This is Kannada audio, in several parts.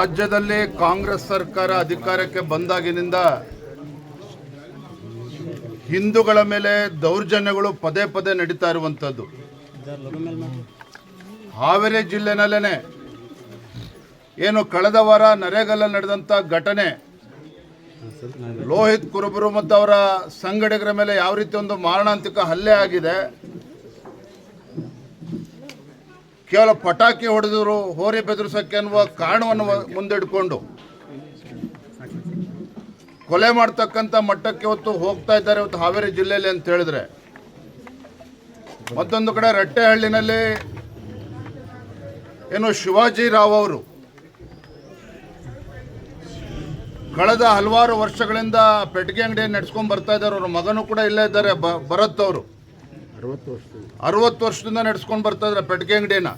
ರಾಜ್ಯದಲ್ಲಿ ಕಾಂಗ್ರೆಸ್ ಸರ್ಕಾರ ಅಧಿಕಾರಕ್ಕೆ ಬಂದಾಗಿನಿಂದ ಹಿಂದೂಗಳ ಮೇಲೆ ದೌರ್ಜನ್ಯಗಳು ಪದೇ ಪದೇ ನಡೀತಾ ಇರುವಂಥದ್ದು. ಹಾವೇರಿ ಜಿಲ್ಲೆನಲ್ಲೇ ಏನು ಕಳೆದ ವಾರ ನರೇಗಲ್ಲಿ ನಡೆದಂಥ ಘಟನೆ, ಲೋಹಿತ್ ಕುರುಬರು ಮತ್ತು ಅವರ ಸಂಗಡಿಗರ ಮೇಲೆ ಯಾವ ರೀತಿ ಒಂದು ಮಾರಣಾಂತಿಕ ಹಲ್ಲೆ ಆಗಿದೆ. ಕೇವಲ ಪಟಾಕಿ ಹೊಡೆದರು, ಹೋರಿ ಬೆದರಿಸೋಕ್ಕೆ ಅನ್ನುವ ಕಾರಣವನ್ನು ಮುಂದಿಟ್ಕೊಂಡು ಕೊಲೆ ಮಾಡ್ತಕ್ಕಂಥ ಮಟ್ಟಕ್ಕೆ ಇವತ್ತು ಹೋಗ್ತಾ ಇದ್ದಾರೆ ಇವತ್ತು ಹಾವೇರಿ ಜಿಲ್ಲೆಯಲ್ಲಿ ಅಂತ ಹೇಳಿದ್ರೆ. ಮತ್ತೊಂದು ಕಡೆ ರಟ್ಟೆಹಳ್ಳಿನಲ್ಲಿ ಏನು ಶಿವಾಜಿ ರಾವ್ ಅವರು ಕಳೆದ ಹಲವಾರು ವರ್ಷಗಳಿಂದ ಪೆಟ್ಟಿಗೆ ಅಂಗಡಿ ನಡೆಸ್ಕೊಂಡು ಬರ್ತಾ ಇದ್ದಾರೆ. ಅವ್ರ ಮಗನೂ ಕೂಡ ಇಲ್ಲೇ ಇದ್ದಾರೆ, ಭರತ್ ಅವರು 60 ವರ್ಷದಿಂದ ನಡೆಸ್ಕೊಂಡು ಬರ್ತಾ ಇದ್ದಾರೆ ಪೆಟ್ಟಿಗೆ ಅಂಗಡಿನ.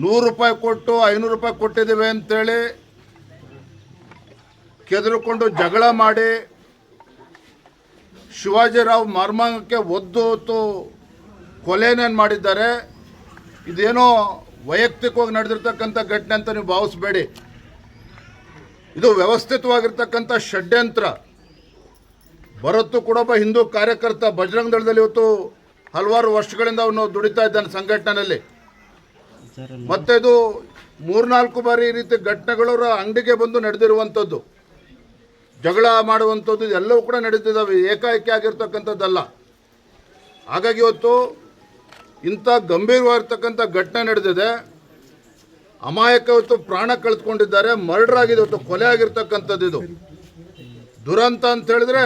100 ರೂಪಾಯಿ ಕೊಟ್ಟು 500 ರೂಪಾಯಿ ಕೊಟ್ಟಿದ್ದೀವಿ ಅಂತೇಳಿ ಕೆದರಿಕೊಂಡು ಜಗಳ ಮಾಡಿ ಶಿವಾಜಿರಾವ್ ಮರ್ಮಾಂಗಕ್ಕೆ ಒದ್ದು ಕೊಲೆನೇನು ಮಾಡಿದ್ದಾರೆ. ಇದೇನೋ ವೈಯಕ್ತಿಕವಾಗಿ ನಡೆದಿರ್ತಕ್ಕಂಥ ಘಟನೆ ಅಂತ ನೀವು ಭಾವಿಸಬೇಡಿ. ಇದು ವ್ಯವಸ್ಥಿತವಾಗಿರ್ತಕ್ಕಂಥ ಷಡ್ಯಂತ್ರ. ಭರತ್ ಕೂಡ ಒಬ್ಬ ಹಿಂದೂ ಕಾರ್ಯಕರ್ತ, ಬಜರಂಗ ದಳದಲ್ಲಿ ಇವತ್ತು ಹಲವಾರು ವರ್ಷಗಳಿಂದ ಅವನು ದುಡಿತಾ ಇದ್ದಾನೆ ಸಂಘಟನೆಯಲ್ಲಿ. ಮತ್ತೆ ಇದು 3-4 ಬಾರಿ ಈ ರೀತಿ ಘಟನೆಗಳು ಅಂಗಡಿಗೆ ಬಂದು ನಡೆದಿರುವಂಥದ್ದು, ಜಗಳ ಮಾಡುವಂಥದ್ದು ಎಲ್ಲವೂ ಕೂಡ ನಡೀತಿದ್ದಾವೆ, ಏಕಾಏಕಿ ಆಗಿರ್ತಕ್ಕಂಥದ್ದಲ್ಲ. ಹಾಗಾಗಿ ಇವತ್ತು ಇಂಥ ಗಂಭೀರವಾಗಿರ್ತಕ್ಕಂಥ ಘಟನೆ ನಡೆದಿದೆ. ಅಮಾಯಕ ಇವತ್ತು ಪ್ರಾಣ ಕಳೆದುಕೊಂಡಿದ್ದಾರೆ, ಮರ್ಡರ್ ಆಗಿದೆ, ಇವತ್ತು ಕೊಲೆ ಆಗಿರ್ತಕ್ಕಂಥದ್ದು. ಇದು ದುರಂತ ಅಂತ ಹೇಳಿದ್ರೆ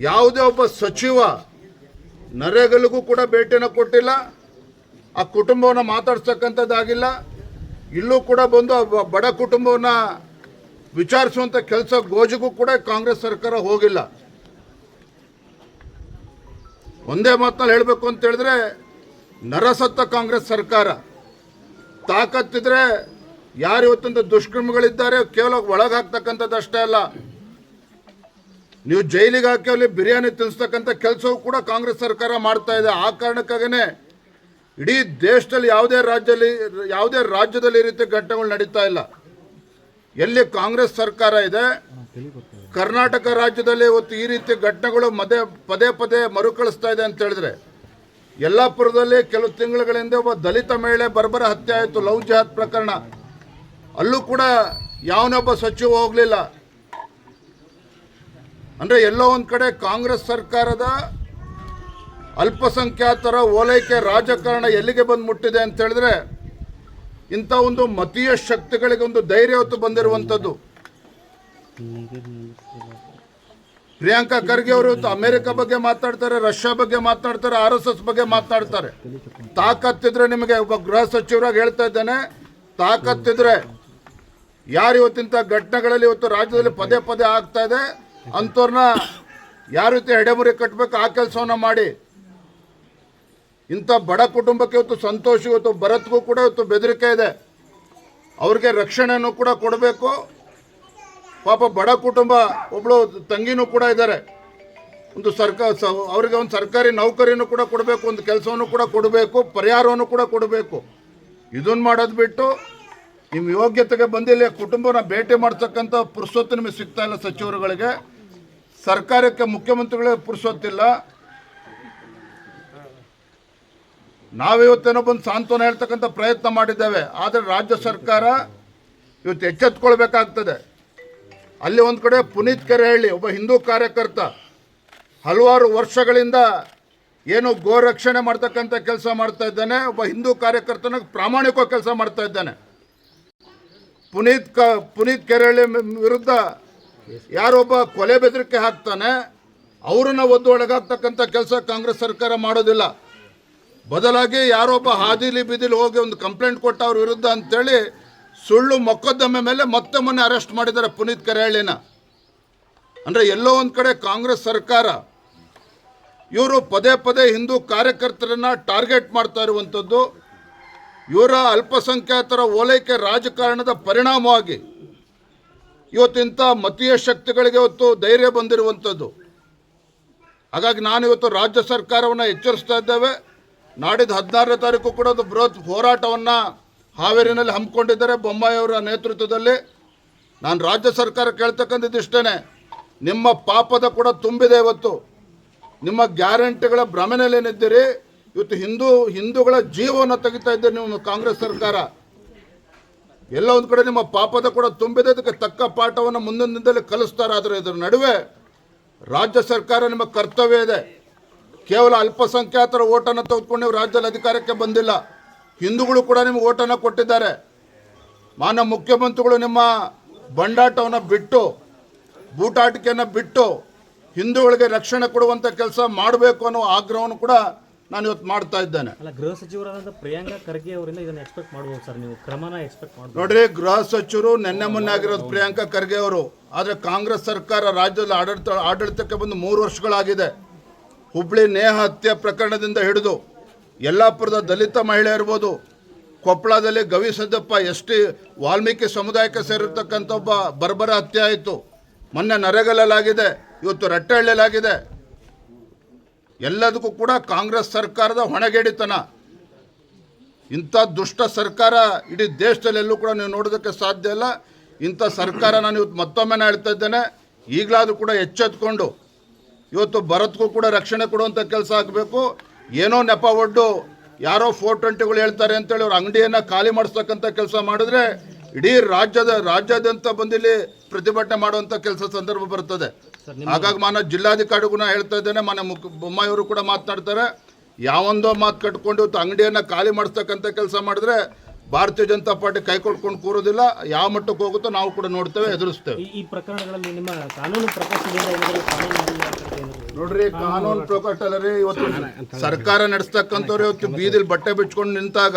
ಯಾವುದೇ ಒಬ್ಬ ಸಚಿವ ನರೇಗಲಿಗೂ ಕೂಡ ಭೇಟಿನ ಕೊಟ್ಟಿಲ್ಲ, ಆ ಕುಟುಂಬವನ್ನು ಮಾತಾಡ್ಸಕ್ಕಂಥದ್ದಾಗಿಲ್ಲ. ಇಲ್ಲೂ ಕೂಡ ಬಂದು ಬಡ ಕುಟುಂಬವನ್ನು ವಿಚಾರಿಸುವಂಥ ಕೆಲಸ ಗೋಜಿಗೂ ಕೂಡ ಕಾಂಗ್ರೆಸ್ ಸರ್ಕಾರ ಹೋಗಿಲ್ಲ. ಒಂದೇ ಮಾತಲ್ಲಿ ಹೇಳಬೇಕು ಅಂತ ಹೇಳಿದ್ರೆ, ನರಸತ್ತ ಕಾಂಗ್ರೆಸ್ ಸರ್ಕಾರ. ತಾಕತ್ತಿದ್ರೆ ಯಾರು ಇವತ್ತೊಂದು ದುಷ್ಕರ್ಮಿಗಳಿದ್ದಾರೆ ಕೇವಲ ಒಳಗೆ ಹಾಕ್ತಕ್ಕಂಥದ್ದು ಅಷ್ಟೇ ಅಲ್ಲ, ನೀವು ಜೈಲಿಗೆ ಹಾಕಿ ಅಲ್ಲಿ ಬಿರಿಯಾನಿ ತಿನ್ನಿಸ್ತಕ್ಕಂಥ ಕೆಲಸವೂ ಕೂಡ ಕಾಂಗ್ರೆಸ್ ಸರ್ಕಾರ ಮಾಡ್ತಾ ಇದೆ. ಆ ಕಾರಣಕ್ಕಾಗೇ ಇಡೀ ದೇಶದಲ್ಲಿ ಯಾವುದೇ ರಾಜ್ಯದಲ್ಲಿ ಈ ರೀತಿ ಘಟನೆಗಳು ನಡೀತಾ ಇಲ್ಲ. ಎಲ್ಲಿ ಕಾಂಗ್ರೆಸ್ ಸರ್ಕಾರ ಇದೆ, ಕರ್ನಾಟಕ ರಾಜ್ಯದಲ್ಲಿ ಇವತ್ತು ಈ ರೀತಿ ಘಟನೆಗಳು ಪದೇ ಪದೇ ಮರುಕಳಿಸ್ತಾ ಇದೆ ಅಂತ ಹೇಳಿದ್ರೆ, ಯಲ್ಲಾಪುರದಲ್ಲಿ ಕೆಲವು ತಿಂಗಳುಗಳಿಂದ ಒಬ್ಬ ದಲಿತ ಮಹಿಳೆ ಬರ್ಬರ ಹತ್ಯೆ ಆಯಿತು, ಲವ್ ಜಿಹಾದ್ ಪ್ರಕರಣ. ಅಲ್ಲೂ ಕೂಡ ಯಾವನೊಬ್ಬ ಸಚಿವ ಹೋಗಲಿಲ್ಲ. ಅಂದರೆ ಎಲ್ಲೋ ಒಂದು ಕಡೆ ಕಾಂಗ್ರೆಸ್ ಸರ್ಕಾರದ ಅಲ್ಪಸಂಖ್ಯಾತರ ಓಲೈಕೆ ರಾಜಕಾರಣ ಎಲ್ಲಿಗೆ ಬಂದು ಮುಟ್ಟಿದೆ ಅಂತ ಹೇಳಿದ್ರೆ, ಇಂಥ ಒಂದು ಮತೀಯ ಶಕ್ತಿಗಳಿಗೆ ಒಂದು ಧೈರ್ಯ ಹೊತ್ತು ಬಂದಿರುವಂಥದ್ದು. ಪ್ರಿಯಾಂಕಾ ಖರ್ಗೆ ಅವರು ಇವತ್ತು ಅಮೆರಿಕ ಬಗ್ಗೆ ಮಾತಾಡ್ತಾರೆ, ರಷ್ಯಾ ಬಗ್ಗೆ ಮಾತಾಡ್ತಾರೆ, RSS ಬಗ್ಗೆ ಮಾತಾಡ್ತಾರೆ. ತಾಕತ್ತಿದ್ರೆ ನಿಮಗೆ ಒಬ್ಬ ಗೃಹ ಸಚಿವರಾಗಿ ಹೇಳ್ತಾ ಇದ್ದೇನೆ, ತಾಕತ್ತಿದ್ರೆ ಯಾರು ಇವತ್ತಿಂಥ ಘಟನೆಗಳಲ್ಲಿ ಇವತ್ತು ರಾಜ್ಯದಲ್ಲಿ ಪದೇ ಪದೇ ಆಗ್ತಾ ಇದೆ ಅಂಥವ್ರನ್ನ ಯಾವ ರೀತಿ ಎಡೆಮುರಿ ಕಟ್ಟಬೇಕು ಆ ಕೆಲಸವನ್ನು ಮಾಡಿ. ಇಂಥ ಬಡ ಕುಟುಂಬಕ್ಕೆ ಇವತ್ತು ಸಂತೋಷ್, ಇವತ್ತು ಭರತ್ಗೂ ಕೂಡ ಇವತ್ತು ಬೆದರಿಕೆ ಇದೆ, ಅವ್ರಿಗೆ ರಕ್ಷಣೆಯನ್ನು ಕೂಡ ಕೊಡಬೇಕು. ಪಾಪ ಬಡ ಕುಟುಂಬ, ಒಬ್ಬಳು ತಂಗಿನೂ ಕೂಡ ಇದ್ದಾರೆ, ಒಂದು ಅವರಿಗೆ ಒಂದು ಸರ್ಕಾರಿ ನೌಕರಿನೂ ಕೂಡ ಕೊಡಬೇಕು, ಒಂದು ಕೆಲಸವನ್ನು ಕೂಡ ಕೊಡಬೇಕು, ಪರಿಹಾರವನ್ನು ಕೂಡ ಕೊಡಬೇಕು. ಇದನ್ನು ಮಾಡೋದು ಬಿಟ್ಟು ನಿಮ್ಮ ಯೋಗ್ಯತೆಗೆ ಬಂದಿಲ್ಲ ಕುಟುಂಬನ ಭೇಟಿ ಮಾಡ್ತಕ್ಕಂಥ ಪುರುಸೊತ್ತು ನಿಮಗೆ ಸಿಗ್ತಾ ಇಲ್ಲ ಸಚಿವರುಗಳಿಗೆ, ಸರ್ಕಾರಕ್ಕೆ ಮುಖ್ಯಮಂತ್ರಿಗಳಿಗೆ ಪುರುಸೊತ್ತಿಲ್ಲ. ನಾವಿವತ್ತೇನೋ ಬಂದು ಸಾಂತ್ವನ ಹೇಳ್ತಕ್ಕಂಥ ಪ್ರಯತ್ನ ಮಾಡಿದ್ದೇವೆ, ಆದರೆ ರಾಜ್ಯ ಸರ್ಕಾರ ಇವತ್ತು ಎಚ್ಚೆತ್ಕೊಳ್ಬೇಕಾಗ್ತದೆ. ಅಲ್ಲಿ ಒಂದು ಕಡೆ ಪುನೀತ್ ಕೆರೆಹಳ್ಳಿ ಒಬ್ಬ ಹಿಂದೂ ಕಾರ್ಯಕರ್ತ, ಹಲವಾರು ವರ್ಷಗಳಿಂದ ಏನು ಗೋರಕ್ಷಣೆ ಮಾಡ್ತಕ್ಕಂಥ ಕೆಲಸ ಮಾಡ್ತಾ ಇದ್ದಾನೆ, ಒಬ್ಬ ಹಿಂದೂ ಕಾರ್ಯಕರ್ತನ ಪ್ರಾಮಾಣಿಕ ಕೆಲಸ ಮಾಡ್ತಾ ಇದ್ದಾನೆ. ಪುನೀತ್ ಕೆರೆಹಳ್ಳಿ ವಿರುದ್ಧ ಯಾರೊಬ್ಬ ಕೊಲೆ ಬೆದರಿಕೆ ಹಾಕ್ತಾನೆ, ಅವರನ್ನು ಒದ್ದು ಒಳಗಾಗ್ತಕ್ಕಂಥ ಕೆಲಸ ಕಾಂಗ್ರೆಸ್ ಸರ್ಕಾರ ಮಾಡೋದಿಲ್ಲ. ಬದಲಾಗಿ ಯಾರೊಬ್ಬ ಹಾದಿಲಿ ಬೀದಿಲಿ ಹೋಗಿ ಒಂದು ಕಂಪ್ಲೇಂಟ್ ಕೊಟ್ಟ ಅವ್ರ ವಿರುದ್ಧ ಅಂತೇಳಿ ಸುಳ್ಳು ಮೊಕದ್ದಮೆ ಮೇಲೆ ಮತ್ತೆ ಮೊನ್ನೆ ಅರೆಸ್ಟ್ ಮಾಡಿದ್ದಾರೆ ಪುನೀತ್ ಕೆರೆಹಳ್ಳಿನ. ಅಂದರೆ ಎಲ್ಲೋ ಒಂದು ಕಡೆ ಕಾಂಗ್ರೆಸ್ ಸರ್ಕಾರ ಇವರು ಪದೇ ಪದೇ ಹಿಂದೂ ಕಾರ್ಯಕರ್ತರನ್ನು ಟಾರ್ಗೆಟ್ ಮಾಡ್ತಾ ಇರುವಂಥದ್ದು. ಇವರ ಅಲ್ಪಸಂಖ್ಯಾತರ ಓಲೈಕೆ ರಾಜಕಾರಣದ ಪರಿಣಾಮವಾಗಿ ಇವತ್ತಿಂಥ ಮತೀಯ ಶಕ್ತಿಗಳಿಗೆ ಇವತ್ತು ಧೈರ್ಯ ಬಂದಿರುವಂಥದ್ದು. ಹಾಗಾಗಿ ನಾನು ಇವತ್ತು ರಾಜ್ಯ ಸರ್ಕಾರವನ್ನು ಎಚ್ಚರಿಸ್ತಾ ಇದ್ದೇವೆ, ನಾಡಿದ್ದು 16ನೇ ತಾರೀಕು ಕೂಡ ಒಂದು ಬೃಹತ್ ಹೋರಾಟವನ್ನು ಹಾವೇರಿನಲ್ಲಿ ಹಮ್ಮಿಕೊಂಡಿದ್ದಾರೆ ಬೊಮ್ಮಾಯಿ ಅವರ ನೇತೃತ್ವದಲ್ಲಿ. ನಾನು ರಾಜ್ಯ ಸರ್ಕಾರ ಕೇಳ್ತಕ್ಕಂಥದ್ದು ಇಷ್ಟೇ, ನಿಮ್ಮ ಪಾಪದ ಕೂಡ ತುಂಬಿದೆ. ಇವತ್ತು ನಿಮ್ಮ ಗ್ಯಾರಂಟಿಗಳ ಭ್ರಮೆನಲ್ಲೇನಿದ್ದೀರಿ. ಇವತ್ತು ಹಿಂದೂಗಳ ಜೀವವನ್ನು ತೆಗಿತಾ ಇದ್ದೀರಿ ನೀವು ಕಾಂಗ್ರೆಸ್ ಸರ್ಕಾರ. ಎಲ್ಲ ಒಂದು ಕಡೆ ನಿಮ್ಮ ಪಾಪದ ಕೂಡ ತುಂಬಿದೆ. ಅದಕ್ಕೆ ತಕ್ಕ ಪಾಠವನ್ನು ಮುಂದಿನ ದಿನದಲ್ಲಿ ಕಲಿಸ್ತಾರೆ. ಆದರೆ ಇದರ ನಡುವೆ ರಾಜ್ಯ ಸರ್ಕಾರ ನಿಮ್ಮ ಕರ್ತವ್ಯ ಇದೆ. ಕೇವಲ ಅಲ್ಪಸಂಖ್ಯಾತರ ಓಟನ್ನು ತೆಗೆದುಕೊಂಡು ನೀವು ರಾಜ್ಯದಲ್ಲಿ ಅಧಿಕಾರಕ್ಕೆ ಬಂದಿಲ್ಲ. ಹಿಂದೂಗಳು ಕೂಡ ನಿಮಗೆ ಓಟನ್ನು ಕೊಟ್ಟಿದ್ದಾರೆ. ಮಾನ್ಯ ಮುಖ್ಯಮಂತ್ರಿಗಳು ನಿಮ್ಮ ಬಂಡಾಟವನ್ನು ಬಿಟ್ಟು, ಬೂಟಾಟಿಕೆಯನ್ನು ಬಿಟ್ಟು ಹಿಂದೂಗಳಿಗೆ ರಕ್ಷಣೆ ಕೊಡುವಂಥ ಕೆಲಸ ಮಾಡಬೇಕು ಅನ್ನೋ ಆಗ್ರಹವನ್ನು ಕೂಡ ನಾನು ಇವತ್ತು ಮಾಡ್ತಾ ಇದ್ದೇನೆ. ಅಲ್ಲ, ಗೃಹ ಸಚಿವರಾದ ಪ್ರಿಯಾಂಕಾ ಖರ್ಗೆ ಅವರಿಂದ ಇದನ್ನು ಎಕ್ಸ್ಪೆಕ್ಟ್ ಮಾಡ್ಬೋದು ಸರ್, ನೀವು ಕ್ರಮನ ಎಕ್ಸ್ಪೆಕ್ಟ್ ಮಾಡ್ಬೋದು? ನೋಡ್ರಿ, ಗೃಹ ಸಚಿವರು ಮೊನ್ನೆ ಆಗಿರೋದು ಪ್ರಿಯಾಂಕಾ ಖರ್ಗೆ ಅವರು. ಆದರೆ ಕಾಂಗ್ರೆಸ್ ಸರ್ಕಾರ ರಾಜ್ಯದಲ್ಲಿ ಆಡಳಿತಕ್ಕೆ ಬಂದು 3 ವರ್ಷಗಳಾಗಿದೆ. ಹುಬ್ಳಿ ನೇಹ ಹತ್ಯೆ ಪ್ರಕರಣದಿಂದ ಹಿಡಿದು ಯಲ್ಲಾಪುರದ ದಲಿತ ಮಹಿಳೆ ಇರ್ಬೋದು, ಕೊಪ್ಪಳದಲ್ಲಿ ಗವಿಸಿದ್ದಪ್ಪ ST ವಾಲ್ಮೀಕಿ ಸಮುದಾಯಕ್ಕೆ ಸೇರಿರ್ತಕ್ಕಂಥ ಒಬ್ಬ ಬರ್ಬರ ಹತ್ಯೆ ಆಯಿತು. ಮೊನ್ನೆ ನರೇಗಲ್ಲಾಗಿದೆ, ಇವತ್ತು ರಟ್ಟಹಳ್ಳಿಯಲ್ಲಾಗಿದೆ. ಎಲ್ಲದಕ್ಕೂ ಕೂಡ ಕಾಂಗ್ರೆಸ್ ಸರ್ಕಾರದ ಹೊಣೆಗೇಡಿತನ. ಇಂಥ ದುಷ್ಟ ಸರ್ಕಾರ ಇಡೀ ದೇಶದಲ್ಲಿ ಎಲ್ಲೂ ಕೂಡ ನೀವು ನೋಡೋದಕ್ಕೆ ಸಾಧ್ಯ ಇಲ್ಲ. ಇಂಥ ಸರ್ಕಾರ ನಾನು ಇವತ್ತು ಮತ್ತೊಮ್ಮೆ ಹೇಳ್ತಾ ಇದ್ದೇನೆ, ಈಗಲಾದರೂ ಕೂಡ ಎಚ್ಚೆತ್ಕೊಂಡು ಇವತ್ತು ಭರತ್ಗೂ ಕೂಡ ರಕ್ಷಣೆ ಕೊಡುವಂಥ ಕೆಲಸ ಆಗಬೇಕು. ಏನೋ ನೆಪ ಒಡ್ಡು ಯಾರೋ 420ಗಳು ಹೇಳ್ತಾರೆ ಅಂತೇಳಿ ಅವ್ರ ಅಂಗಡಿಯನ್ನು ಖಾಲಿ ಮಾಡಿಸ್ತಕ್ಕಂಥ ಕೆಲಸ ಮಾಡಿದ್ರೆ ಇಡೀ ರಾಜ್ಯಾದ್ಯಂತ ಬಂದಿಲ್ಲಿ ಪ್ರತಿಭಟನೆ ಮಾಡುವಂಥ ಕೆಲಸ ಸಂದರ್ಭ ಬರ್ತದೆ. ಹಾಗಾಗಿ ಮಾನ್ಯ ಜಿಲ್ಲಾಧಿಕಾರಿಗೂ ನಾ ಹೇಳ್ತಾ ಇದ್ದೇನೆ, ಮಾನ್ಯ ಬೊಮ್ಮಾಯಿಯವರು ಕೂಡ ಮಾತನಾಡ್ತಾರೆ. ಯಾವೊಂದೋ ಮಾತು ಕಟ್ಕೊಂಡು ಇವತ್ತು ಅಂಗಡಿಯನ್ನು ಖಾಲಿ ಮಾಡಿಸ್ತಕ್ಕಂಥ ಕೆಲಸ ಮಾಡಿದ್ರೆ ಭಾರತೀಯ ಜನತಾ ಪಾರ್ಟಿ ಕೈ ಕೊಟ್ಕೊಂಡು ಕೂರೋದಿಲ್ಲ. ಯಾವ ಮಟ್ಟಕ್ಕೆ ಹೋಗುತ್ತೋ ನಾವು ಕೂಡ ನೋಡ್ತೇವೆ, ಎದುರಿಸ್ತೇವೆ. ಈ ಪ್ರಕರಣಗಳಲ್ಲಿ ನಿಮ್ಮ ಕಾನೂನು ಪ್ರಕಾಶ ನೋಡ್ರಿ, ಕಾನೂನು ಪ್ರಕಾಶ ಅಲ್ಲರಿ. ಇವತ್ತು ಸರ್ಕಾರ ನಡೆಸ್ತಕ್ಕಂಥವ್ರು ಇವತ್ತು ಬೀದಿಲಿ ಬಟ್ಟೆ ಬಿಚ್ಕೊಂಡು ನಿಂತಾಗ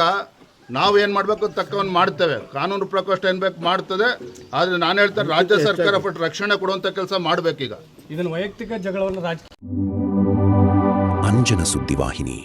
ನಾವು ಏನು ಮಾಡಬೇಕು ತಕ್ಕವನ್ನು ಮಾಡ್ತೇವೆ. ಕಾನೂನು ಪ್ರಕೋಷ್ಠ ಏನು ಬೇಕು ಮಾಡ್ತದೆ. ಆದರೆ ನಾನು ಹೇಳ್ತೇನೆ, ರಾಜ್ಯ ಸರ್ಕಾರ ಪಟ್ಟು ರಕ್ಷಣೆ ಕೊಡುವಂಥ ಕೆಲಸ ಮಾಡಬೇಕೀಗ. ಇದನ್ನು ವೈಯಕ್ತಿಕ ಜಗಳವನ್ನು ಅಂಜನ ಸುದ್ದಿವಾಹಿನಿ.